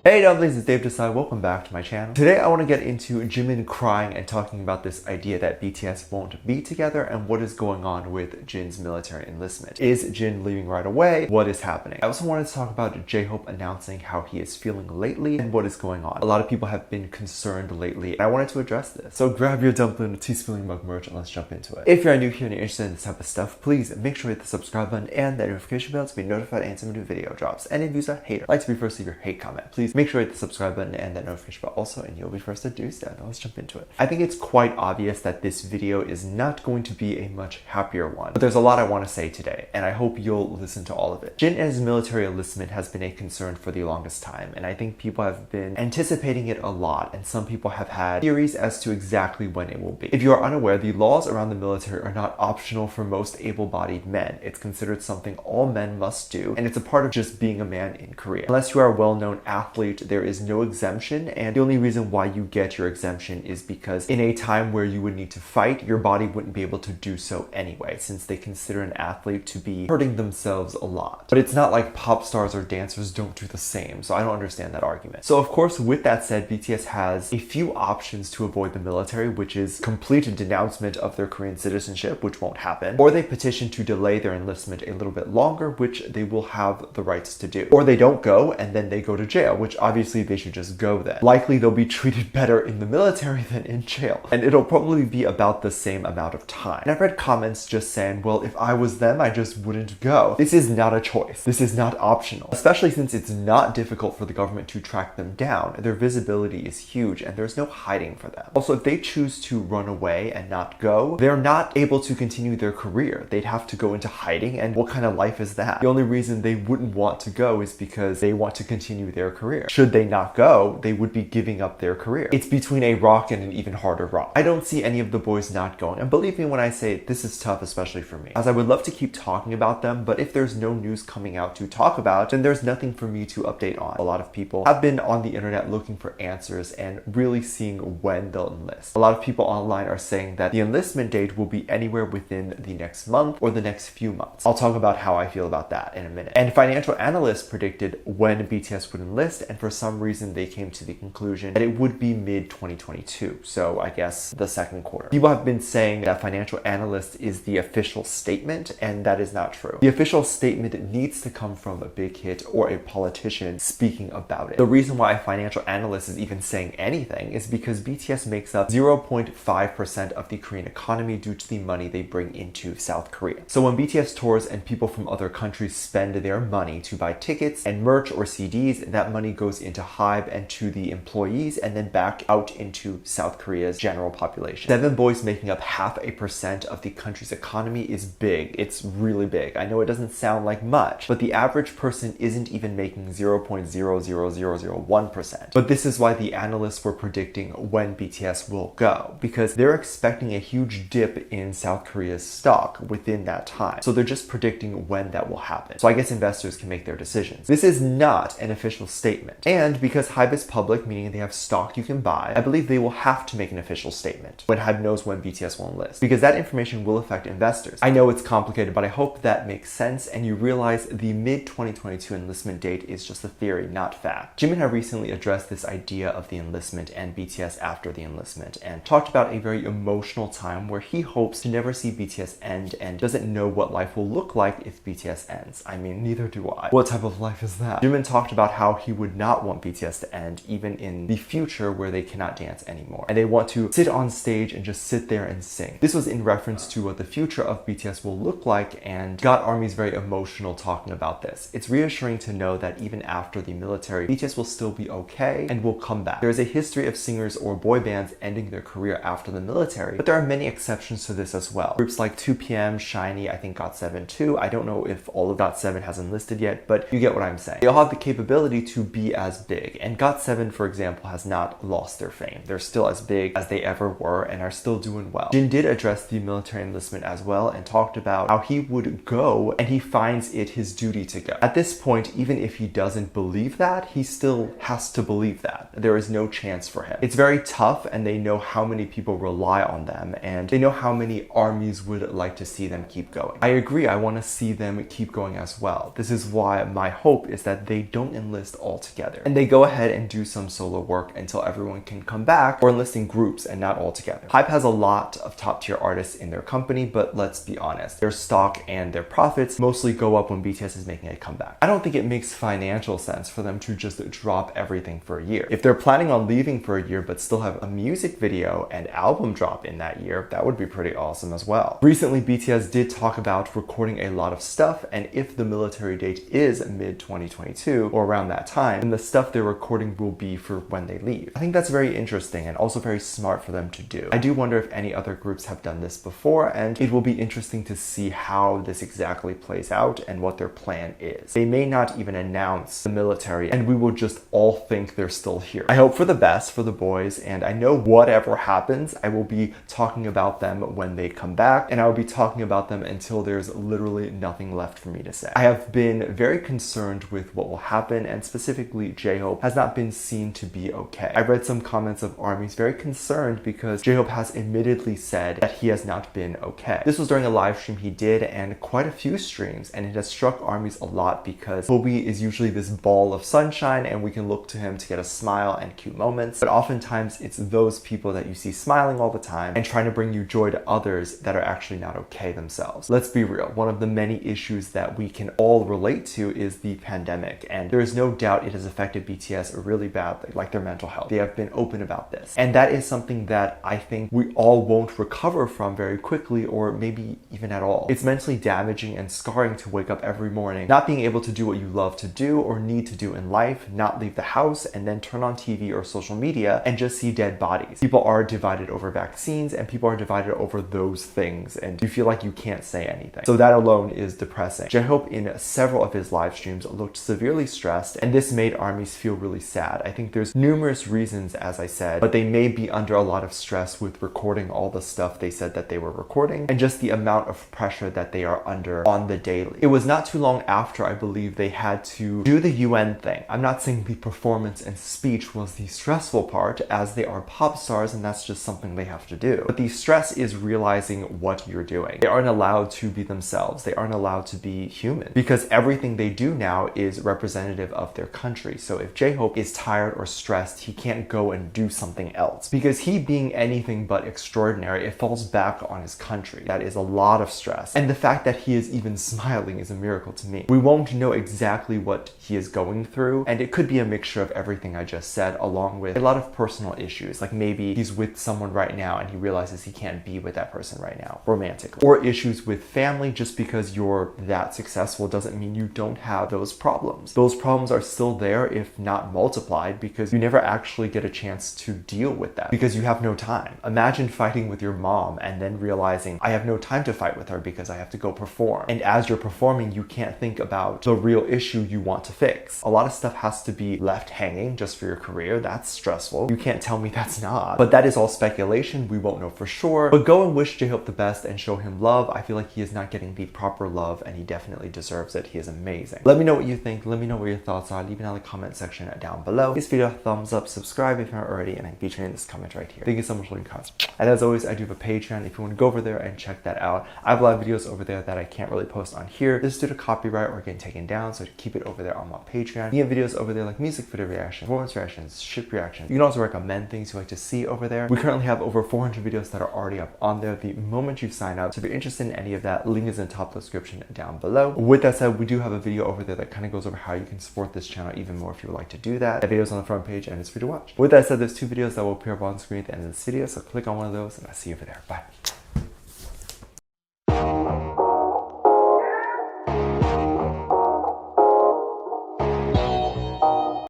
Hey dumplings, it's Dave Desai. Welcome back to my channel. Today I want to get into Jimin crying and talking about this idea that BTS won't be together and what is going on with Jin's military enlistment. Is Jin leaving right away? What is happening? I also wanted to talk about JHope announcing how he is feeling lately and what is going on. A lot of people have been concerned lately and I wanted to address this. So grab your dumpling, teaspoon mug merch, and let's jump into it. If you're new here and you're interested in this type of stuff, please make sure to hit the subscribe button and that notification bell to be notified anytime a new video drops. And if you're a hater, like to be first to leave your hate comment, please make sure to hit the subscribe button and that notification bell also, and you'll be first to do so. Now let's jump into it. I think it's quite obvious that this video is not going to be a much happier one, but there's a lot I want to say today, and I hope you'll listen to all of it. Jin and his military enlistment has been a concern for the longest time, and I think people have been anticipating it a lot, and some people have had theories as to exactly when it will be. If you are unaware, the laws around the military are not optional for most able-bodied men. It's considered something all men must do, and it's a part of just being a man in Korea. Unless you are a well-known athlete, there is no exemption, and the only reason why you get your exemption is because in a time where you would need to fight, your body wouldn't be able to do so anyway, since they consider an athlete to be hurting themselves a lot. But it's not like pop stars or dancers don't do the same, so I don't understand that argument. So of course, with that said, BTS has a few options to avoid the military, which is complete denouncement of their Korean citizenship, which won't happen, or they petition to delay their enlistment a little bit longer, which they will have the rights to do. Or they don't go and then they go to jail, which obviously they should just go then. Likely they'll be treated better in the military than in jail, and it'll probably be about the same amount of time. And I've read comments just saying, well, if I was them, I just wouldn't go. This is not a choice. This is not optional, especially since it's not difficult for the government to track them down. Their visibility is huge and there's no hiding for them. Also, if they choose to run away and not go, they're not able to continue their career. They'd have to go into hiding, and what kind of life is that? The only reason they wouldn't want to go is because they want to continue their career. Should they not go, they would be giving up their career. It's between a rock and an even harder rock. I don't see any of the boys not going, and believe me when I say this is tough, especially for me, as I would love to keep talking about them, but if there's no news coming out to talk about, then there's nothing for me to update on. A lot of people have been on the internet looking for answers and really seeing when they'll enlist. A lot of people online are saying that the enlistment date will be anywhere within the next month or the next few months. I'll talk about how I feel about that in a minute. And financial analysts predicted when BTS would enlist, and for some reason they came to the conclusion that it would be mid-2022, so I guess the second quarter. People have been saying that financial analyst is the official statement, and that is not true. The official statement needs to come from a big hit or a politician speaking about it. The reason why a financial analyst is even saying anything is because BTS makes up 0.5% of the Korean economy due to the money they bring into South Korea. So when BTS tours and people from other countries spend their money to buy tickets and merch or CDs, that money goes into HYBE and to the employees and then back out into South Korea's general population. 7 boys making up 0.5% of the country's economy is big. It's really big. I know it doesn't sound like much, but the average person isn't even making 0.00001%. But this is why the analysts were predicting when BTS will go, because they're expecting a huge dip in South Korea's stock within that time. So they're just predicting when that will happen. So I guess investors can make their decisions. This is not an official statement. And because HYBE is public, meaning they have stock you can buy, I believe they will have to make an official statement when HYBE knows when BTS will enlist, because that information will affect investors. I know it's complicated, but I hope that makes sense and you realize the mid-2022 enlistment date is just a theory, not fact. Jimin had recently addressed this idea of the enlistment and BTS after the enlistment and talked about a very emotional time where he hopes to never see BTS end and doesn't know what life will look like if BTS ends. I mean, neither do I. What type of life is that? Jimin talked about how he would not want BTS to end even in the future where they cannot dance anymore, and they want to sit on stage and just sit there and sing. This was in reference to what the future of BTS will look like, and got armies very emotional talking about this. It's reassuring to know that even after the military, BTS will still be okay and will come back. There is a history of singers or boy bands ending their career after the military, but there are many exceptions to this as well. Groups like 2PM, SHINee, I think GOT7 too. I don't know if all of GOT7 has enlisted yet, but you get what I'm saying. They all have the capability to be as big, and GOT7, for example, has not lost their fame. They're still as big as they ever were and are still doing well. Jin did address the military enlistment as well and talked about how he would go and he finds it his duty to go. At this point, even if he doesn't believe that, he still has to believe that. There is no chance for him. It's very tough, and they know how many people rely on them, and they know how many armies would like to see them keep going. I agree, I want to see them keep going as well. This is why my hope is that they don't enlist altogether. together. And they go ahead and do some solo work until everyone can come back, or enlist in groups and not all together. HYBE has a lot of top-tier artists in their company, but let's be honest, their stock and their profits mostly go up when BTS is making a comeback. I don't think it makes financial sense for them to just drop everything for a year. If they're planning on leaving for a year but still have a music video and album drop in that year, that would be pretty awesome as well. Recently, BTS did talk about recording a lot of stuff, and if the military date is mid-2022 or around that time, then the stuff they're recording will be for when they leave. I think that's very interesting and also very smart for them to do. I do wonder if any other groups have done this before, and it will be interesting to see how this exactly plays out and what their plan is. They may not even announce the military, and we will just all think they're still here. I hope for the best for the boys, and I know whatever happens, I will be talking about them when they come back, and I will be talking about them until there's literally nothing left for me to say. I have been very concerned with what will happen, and specifically JHope has not been seen to be okay. I read some comments of ARMYs very concerned because JHope has admittedly said that he has not been okay. This was during a live stream he did, and quite a few streams, and it has struck ARMYs a lot because Bobby is usually this ball of sunshine and we can look to him to get a smile and cute moments, but oftentimes it's those people that you see smiling all the time and trying to bring you joy to others that are actually not okay themselves. Let's be real, one of the many issues that we can all relate to is the pandemic, and there is no doubt it has affected BTS really badly, like their mental health. They have been open about this, and that is something that I think we all won't recover from very quickly, or maybe even at all. It's mentally damaging and scarring to wake up every morning not being able to do what you love to do or need to do in life, not leave the house, and then turn on TV or social media and just see dead bodies. People are divided over vaccines, and people are divided over those things, and you feel like you can't say anything. So that alone is depressing. JHope in several of his live streams looked severely stressed, and this made ARMYs feel really sad. I think there's numerous reasons, as I said, but they may be under a lot of stress with recording all the stuff they said that they were recording, and just the amount of pressure that they are under on the daily. It was not too long after, I believe, they had to do the UN thing. I'm not saying the performance and speech was the stressful part, as they are pop stars and that's just something they have to do. But the stress is realizing what you're doing. They aren't allowed to be themselves. They aren't allowed to be human, because everything they do now is representative of their country. So if JHope is tired or stressed, he can't go and do something else, because he being anything but extraordinary, it falls back on his country. That is a lot of stress, and the fact that he is even smiling is a miracle to me. We won't know exactly what he is going through, and it could be a mixture of everything I just said, along with a lot of personal issues, like maybe he's with someone right now and he realizes he can't be with that person right now romantically, or issues with family. Just because you're that successful doesn't mean you don't have those problems. Those problems are still there, if not multiplied, because you never actually get a chance to deal with that because you have no time. Imagine fighting with your mom and then realizing, I have no time to fight with her because I have to go perform. And as you're performing, you can't think about the real issue you want to fix. A lot of stuff has to be left hanging just for your career. That's stressful. You can't tell me that's not. But that is all speculation. We won't know for sure. But go and wish JHope the best and show him love. I feel like he is not getting the proper love, and he definitely deserves it. He is amazing. Let me know what you think. Let me know what your thoughts are. Leave it in the comment section down below. This video, thumbs up, subscribe if you're not already, and I'm featuring in this comment right here. Thank you so much for your comments. And as always, I do have a Patreon if you want to go over there and check that out. I have a lot of videos over there that I can't really post on here. This is due to copyright or getting taken down, so to keep it over there on my Patreon. You have videos over there like music video reactions, performance reactions, ship reactions. You can also recommend things you like to see over there. We currently have over 400 videos that are already up on there the moment you sign up. So if you're interested in any of that, link is in the top description down below. With that said, we do have a video over there that kind of goes over how you can support this channel even more if you would like to do that. That video is on the front page and it's free to watch. With that said, there's two videos that will appear up on screen at the end of this video, so click on one of those and I'll see you over there. Bye.